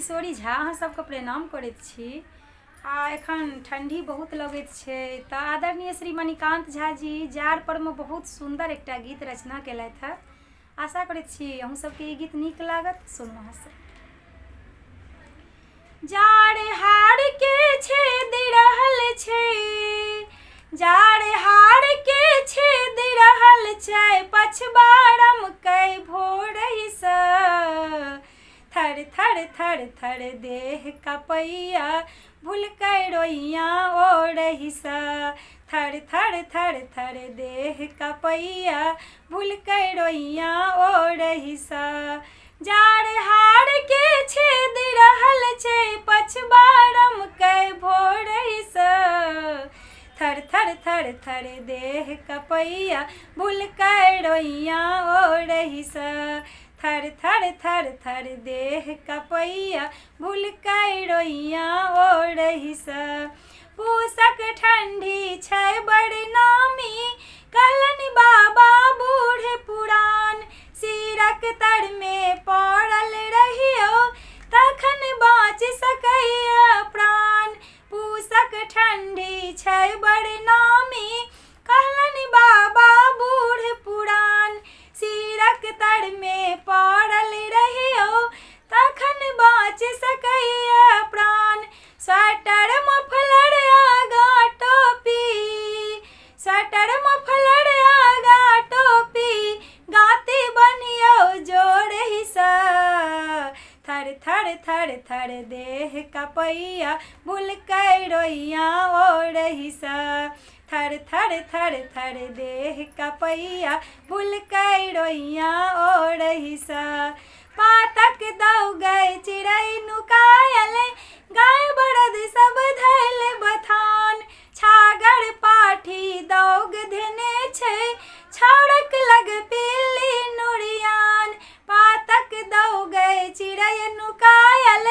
किशोरी झा अहाँ सबके प्रणाम करैत छी। एखन ठंडी बहुत लगैत छै तऽ आदरणीय श्री मणिकांत झा जी जाड़ पर में बहुत सुंदर एकटा गीत रचना केलथि है। आशा करैत छी अहूँ सबके ई गीत नीक लागत। सुनू अहाँ सब। जाड़ हाड़ के छेद रहल छै, जाड़ हाड़ के छेद रहल छै, पछबारम कै भोरहिसँ थर थर थर थर देह कपैया भुलकै रोइया ओढ़हिसँ थर थर थर थर देह कपैया भुलकै रोइया ओढ़हिसँ। जाड़ हाड़ के छेद रहल छै, पछबारम कै भोरहिसँ थर थर थर थर देह कपैया भुलकै रोइया ओढ़हिसँ थर थर थर थर देह कपैया भुलकै रोइया ओढ़हिसँ। पूसक ठंडी छै बड़ नामी, कहलनि बाबा बूढ़ पुरान, सिरक तर में पड़ल रहियो तखन बाँच सकैया प्राण। पूसक ठंडी छै बड़ नामी, कहलनि बाबा बूढ़ पुरान, सिरक तर में पड़ल रहियो तखन बाँच सकैया प्राण। स्वेटर मफलर आगा टोपी, स्वेटर मफलर आगा टोपी, गाती बनियो जोड़हिसँ थर थर थर थर देह कपैया भुलकै रोइया ओढ़हिसँ थर थर थर थर देह कपैया भुलकै रोइया ओढ़हिसँ। पातक दौगै चिड़ै नुकायल, गाय बरद सब धैल बथान, छागर पाठी दौग धेने छै, छौड़क लग पिल्ली नुरियान। पातक दौगै चिड़ै नुकायल,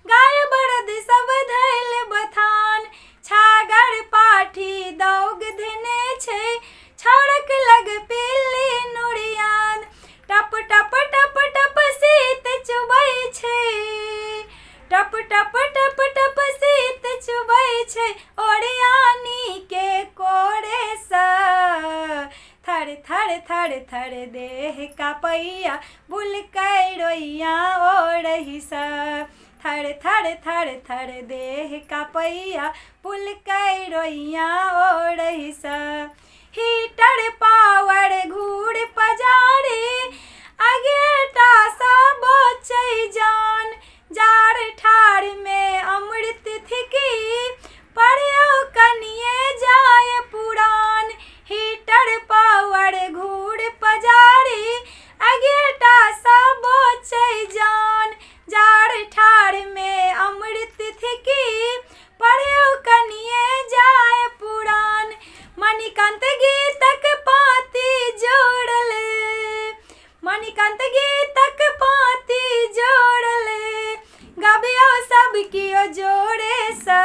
गाय बरद सब धैल बथान, छागर पाठी दौग धेने छै, छौड़क लग पिल्ली नुरियान। टप टप टप टप शीत चुबै छै, टप टप टप टप शीत चुबै छै, ओरियानी के कोरेसँ थर थर थर थर देह कपैया भुलकै रोइया ओढ़हिसँ थर थर थर थर देह कपैया भुलकै रोइया ओढ़हिसँ। हीटर पावर घूर पजारी, अगेटा सा बचै जान, जाड़ ठाड़ में अमृत थिकी, पढ़ियो कनिये जाय पुरान। हीटर पावर घूर पजारी, अगेटा सा बचै जान, जाड़ ठाड़ में अमृत थिकी, पढ़ियो कनिये जाय पुरान। मणिकांत गीतक पाँति जोड़ल, मणिकांत गीतक पाँति जोड़ल, गबियो सब कियो जोड़ेसँ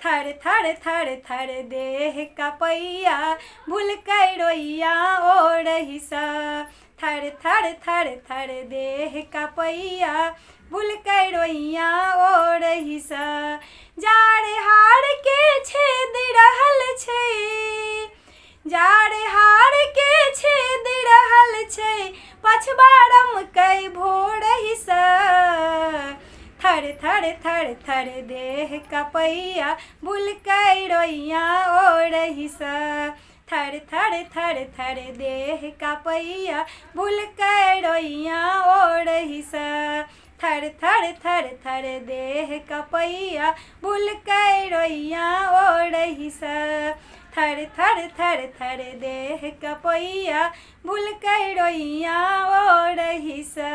थर थर थर थर देह कपैया भुलकै रोइया ओढ़हिसँ थर थर थर थर देह कपैया भुलकै रोइया ओढ़हिसँ। जाड़ हाड़ के छेद रहल छै, जाड़ हाड़ के छेद रहल छै, पछबारम कै भोरहिसँ थर थर थर थर देह कपैया भुलकै रोइया ओढ़हिसँ थर थर थर थर देह कपैया भुलकै रोइया ओढ़हिसँ थर थर थर थर देह कपैया भुलकै रोइया ओढ़हिसँ थर थर थर थर देह कपैया भुलकै रोइया ओढ़हिसँ।